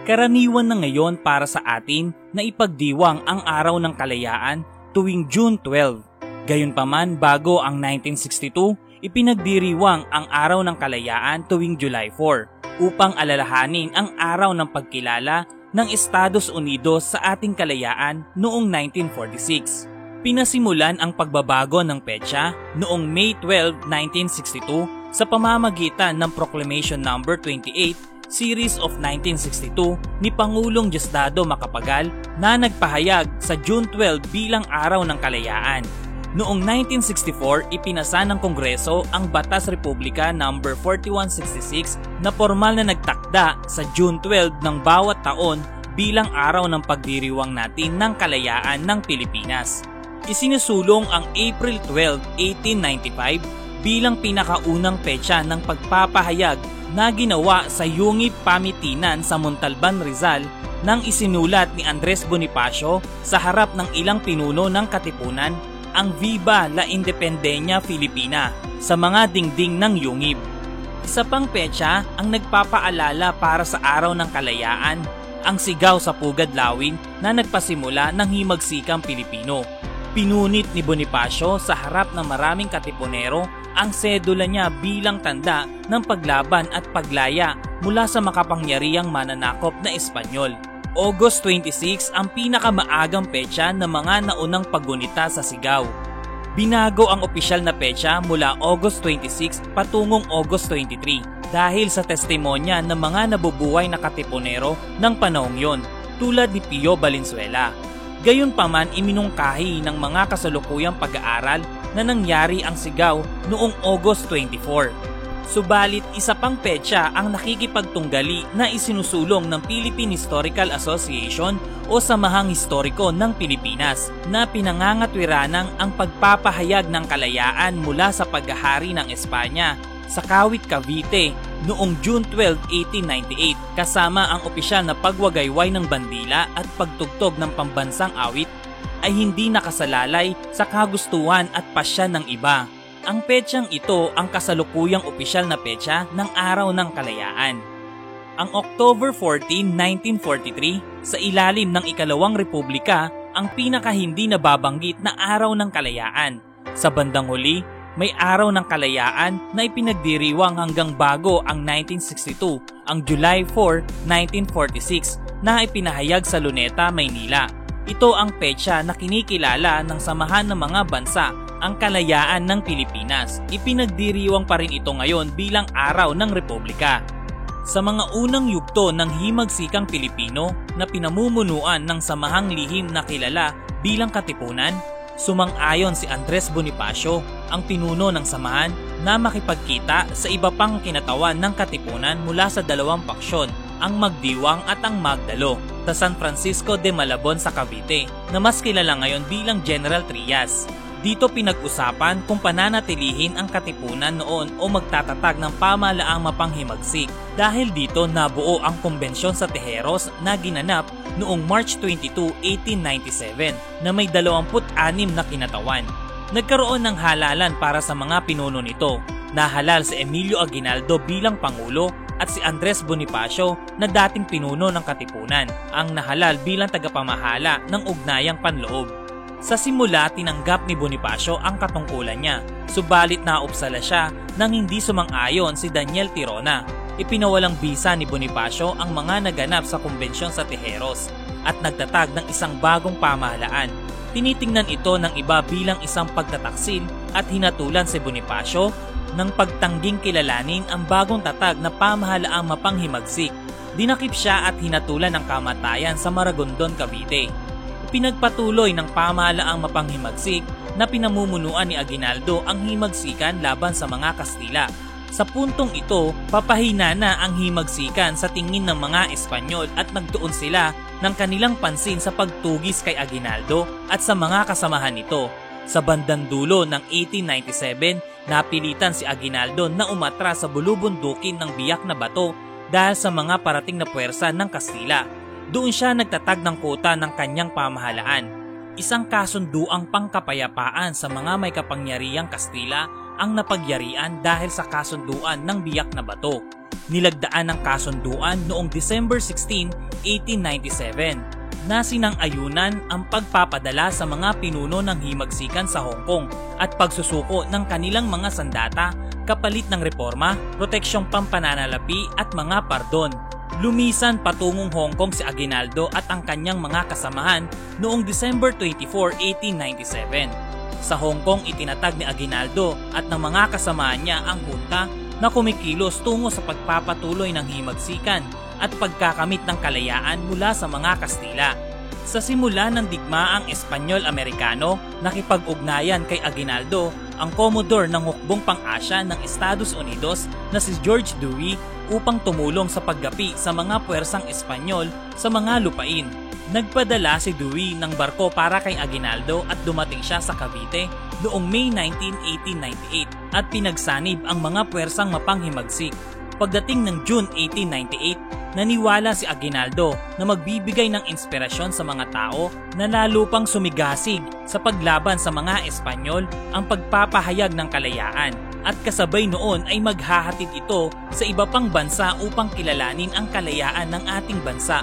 Karaniwan na ngayon para sa atin na ipagdiwang ang araw ng kalayaan tuwing June 12. Gayunpaman, bago ang 1962, ipinagdiriwang ang araw ng kalayaan tuwing July 4 upang alalahanin ang araw ng pagkilala ng Estados Unidos sa ating kalayaan noong 1946. Pinasimulan ang pagbabago ng petsa noong May 12, 1962 sa pamamagitan ng Proclamation No. 28 Series of 1962 ni Pangulong Diosdado Macapagal na nagpahayag sa June 12 bilang Araw ng Kalayaan. Noong 1964, ipinasa ng Kongreso ang Batas Republika No. 4166 na formal na nagtakda sa June 12 ng bawat taon bilang araw ng pagdiriwang natin ng kalayaan ng Pilipinas. Isinusulong ang April 12, 1895 bilang pinakaunang petsa ng pagpapahayag na ginawa sa Yungib Pamitinan sa Montalban, Rizal nang isinulat ni Andres Bonifacio sa harap ng ilang pinuno ng Katipunan ang Viva la Independencia Filipina sa mga dingding ng Yungib. Isa pang petsa ang nagpapaalala para sa Araw ng Kalayaan, ang sigaw sa Pugad Lawin na nagpasimula ng himagsikang Pilipino. Pinunit ni Bonifacio sa harap ng maraming katipunero ang sedula niya bilang tanda ng paglaban at paglaya mula sa makapangyarihang mananakop na Espanyol. August 26 ang pinakamaagang petsa ng mga naunang paggunita sa sigaw. Binago ang opisyal na petsa mula August 26 patungong August 23 dahil sa testimonya ng mga nabubuhay na katipunero ng panahong yon tulad ni Pio Valenzuela. Gayunpaman, iminungkahi ng mga kasalukuyang pag-aaral na nangyari ang sigaw noong August 24. Subalit isa pang petsa ang nakikipagtunggali na isinusulong ng Philippine Historical Association o Samahang Historiko ng Pilipinas na pinangangatwiranang ang pagpapahayag ng kalayaan mula sa paghahari ng Espanya sa Kawit, Cavite noong June 12, 1898 kasama ang opisyal na pagwagayway ng bandila at pagtugtog ng pambansang awit ay hindi nakasalalay sa kagustuhan at pasya ng iba. Ang petsang ito ang kasalukuyang opisyal na petsa ng Araw ng Kalayaan. Ang October 14, 1943 sa ilalim ng Ikalawang Republika ang pinaka hindi nababanggit na Araw ng Kalayaan. Sa bandang huli, may Araw ng Kalayaan na ipinagdiriwang hanggang bago ang 1962, ang July 4, 1946 na ipinahayag sa Luneta, Maynila. Ito ang petsa na kinikilala ng Samahan ng Mga Bansa ang Kalayaan ng Pilipinas. Ipinagdiriwang pa rin ito ngayon bilang Araw ng Republika. Sa mga unang yugto ng himagsikang Pilipino na pinamumunuan ng Samahang Lihim na kilala bilang Katipunan, sumang-ayon si Andres Bonifacio, ang pinuno ng samahan, na makipagkita sa iba pang kinatawan ng Katipunan mula sa dalawang paksyon, ang Magdiwang at ang Magdalo, sa San Francisco de Malabon sa Cavite, na mas kilala ngayon bilang General Trias. Dito pinag-usapan kung pananatilihin ang Katipunan noon o magtatatag ng pamahalaang mapanghimagsik. Dahil dito nabuo ang Kumbensyon sa Tejeros na ginanap noong March 22, 1897 na may 26 na kinatawan. Nagkaroon ng halalan para sa mga pinuno nito. Nahalal si Emilio Aguinaldo bilang Pangulo at si Andres Bonifacio na dating pinuno ng Katipunan ang nahalal bilang tagapamahala ng ugnayang panloob. Sa simula, tinanggap ni Bonifacio ang katungkulan niya, subalit naupsala siya nang hindi sumang-ayon si Daniel Tirona. Ipinawalang bisa ni Bonifacio ang mga naganap sa Kumbensyon sa Tejeros at nagtatag ng isang bagong pamahalaan. Tinitingnan ito ng iba bilang isang pagtataksil at hinatulan si Bonifacio ng pagtangging kilalanin ang bagong tatag na pamahalaang mapanghimagsik. Dinakip siya at hinatulan ng kamatayan sa Maragondon, Cavite. Pinagpatuloy ng pamahalaang mapanghimagsik na pinamumunuan ni Aguinaldo ang himagsikan laban sa mga Kastila. Sa puntong ito, papahina na ang himagsikan sa tingin ng mga Espanyol at nagtuon sila ng kanilang pansin sa pagtugis kay Aguinaldo at sa mga kasamahan nito. Sa bandang dulo ng 1897, napilitan si Aguinaldo na umatras sa bulubundukin ng biyak na bato dahil sa mga parating na puwersa ng Kastila. Doon siya nagtatag ng kota ng kanyang pamahalaan. Isang kasunduang pangkapayapaan sa mga may kapangyarihang Kastila ang napagyarian dahil sa kasunduan ng Biak na Bato. Nilagdaan ng kasunduan noong December 16, 1897 na sinang-ayunan ang pagpapadala sa mga pinuno ng himagsikan sa Hong Kong at pagsusuko ng kanilang mga sandata kapalit ng reforma, proteksyong pampananalapi at mga pardon. Lumisan patungong Hong Kong si Aguinaldo at ang kanyang mga kasamahan noong December 24, 1897. Sa Hong Kong itinatag ni Aguinaldo at ng mga kasamahan niya ang junta na kumikilos tungo sa pagpapatuloy ng himagsikan at pagkakamit ng kalayaan mula sa mga Kastila. Sa simula ng digmaang Espanyol-Amerikano, nakipag-ugnayan kay Aguinaldo ang Commodore ng Hukbong Pang-Asya ng Estados Unidos na si George Dewey upang tumulong sa paggapi sa mga puwersang Espanyol sa mga lupain. Nagpadala si Dewey ng barko para kay Aguinaldo at dumating siya sa Cavite noong May 19, 1898 at pinagsanib ang mga puwersang mapanghimagsik. Pagdating ng June 1898, naniwala si Aguinaldo na magbibigay ng inspirasyon sa mga tao na lalo pang sumigasig sa paglaban sa mga Espanyol ang pagpapahayag ng kalayaan at kasabay noon ay maghahatid ito sa iba pang bansa upang kilalanin ang kalayaan ng ating bansa.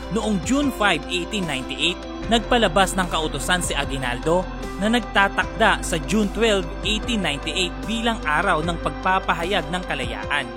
Noong June 5, 1898, nagpalabas ng kautusan si Aguinaldo na nagtatakda sa June 12, 1898 bilang araw ng pagpapahayag ng kalayaan.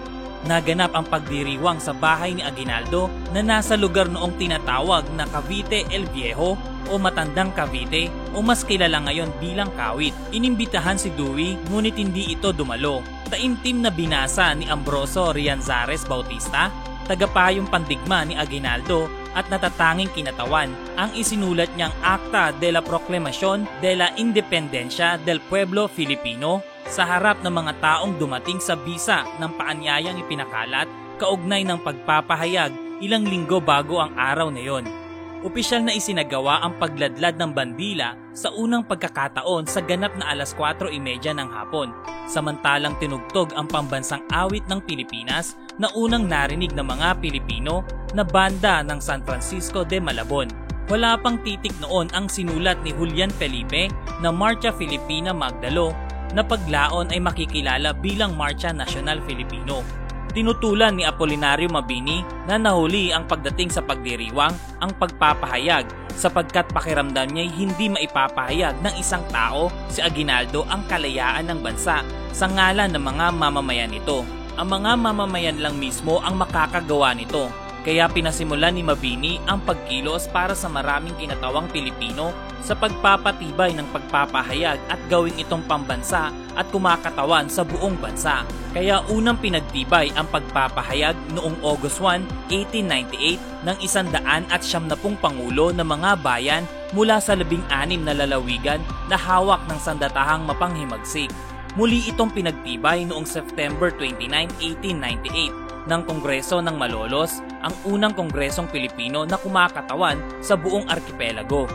Naganap ang pagdiriwang sa bahay ni Aguinaldo na nasa lugar noong tinatawag na Cavite el Viejo o Matandang Cavite o mas kilala ngayon bilang Kawit. Inimbitahan si Dewey ngunit hindi ito dumalo. Taimtim na binasa ni Ambroso Rianzares Bautista, tagapayong pandigma ni Aguinaldo at natatanging kinatawan ang isinulat niyang Acta de la Proclamación de la Independencia del Pueblo Filipino sa harap ng mga taong dumating sa bisa ng paanyayang ipinakalat kaugnay ng pagpapahayag ilang linggo bago ang araw na yon. Opisyal na isinagawa ang pagladlad ng bandila sa unang pagkakataon sa ganap na alas 4:30 ng hapon, samantalang tinugtog ang pambansang awit ng Pilipinas na unang narinig ng mga Pilipino na banda ng San Francisco de Malabon. Wala pang titik noon ang sinulat ni Julian Felipe na Marcha Filipina Magdalo na paglaon ay makikilala bilang Marcha Nacional Filipino. Tinutulan ni Apolinario Mabini na nahuli ang pagdating sa pagdiriwang ang pagpapahayag sapagkat pakiramdam niya'y hindi maipapahayag ng isang tao, si Aguinaldo, ang kalayaan ng bansa sa ngalan ng mga mamamayan nito. Ang mga mamamayan lang mismo ang makakagawa nito. Kaya pinasimulan ni Mabini ang pagkilos para sa maraming kinatawang Pilipino sa pagpapatibay ng pagpapahayag at gawing itong pambansa at kumakatawan sa buong bansa. Kaya unang pinagtibay ang pagpapahayag noong August 1, 1898 ng 170 pangulo ng mga bayan mula sa 16 na lalawigan na hawak ng sandatahang mapanghimagsik. Muli itong pinagtibay noong September 29, 1898 ng Kongreso ng Malolos, ang unang kongresong Pilipino na kumakatawan sa buong arkipelago.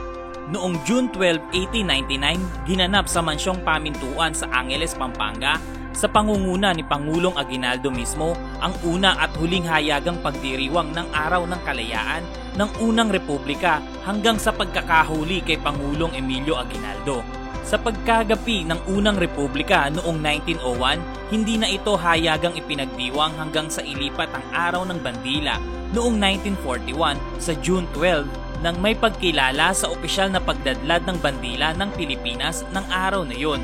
Noong June 12, 1899, ginanap sa mansyong pamintuan sa Angeles, Pampanga, sa pangunguna ni Pangulong Aguinaldo mismo, ang una at huling hayagang pagdiriwang ng Araw ng Kalayaan ng Unang Republika hanggang sa pagkakahuli kay Pangulong Emilio Aguinaldo. Sa pagkagapi ng Unang Republika noong 1901, hindi na ito hayagang ipinagdiwang hanggang sa ilipat ang Araw ng Bandila noong 1941 sa June 12 nang may pagkilala sa opisyal na pagdadlad ng bandila ng Pilipinas ng araw na yon.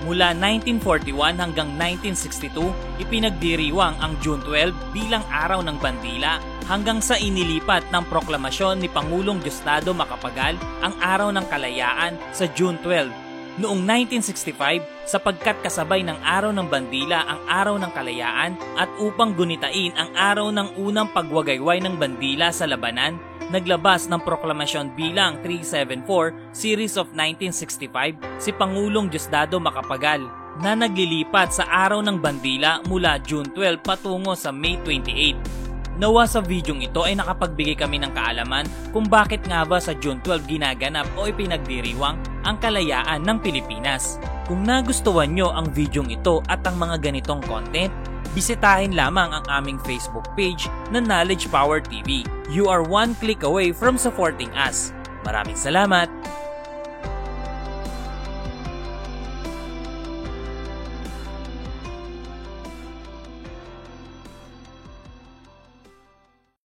Mula 1941 hanggang 1962, ipinagdiriwang ang June 12 bilang Araw ng Bandila hanggang sa inilipat ng proklamasyon ni Pangulong Diosdado Macapagal ang Araw ng Kalayaan sa June 12. Noong 1965, sapagkat kasabay ng Araw ng Bandila ang Araw ng Kalayaan at upang gunitain ang araw ng unang pagwagayway ng bandila sa labanan, naglabas ng proklamasyon bilang 374 Series of 1965 si Pangulong Diosdado Macapagal na naglilipat sa Araw ng Bandila mula June 12 patungo sa May 28. Nawa sa videong ito ay nakapagbigay kami ng kaalaman kung bakit nga ba sa June 12 ginaganap o ipinagdiriwang ang kalayaan ng Pilipinas. Kung nagustuhan nyo ang videong ito at ang mga ganitong content, bisitahin lamang ang aming Facebook page na Knowledge Power TV. You are one click away from supporting us. Maraming salamat!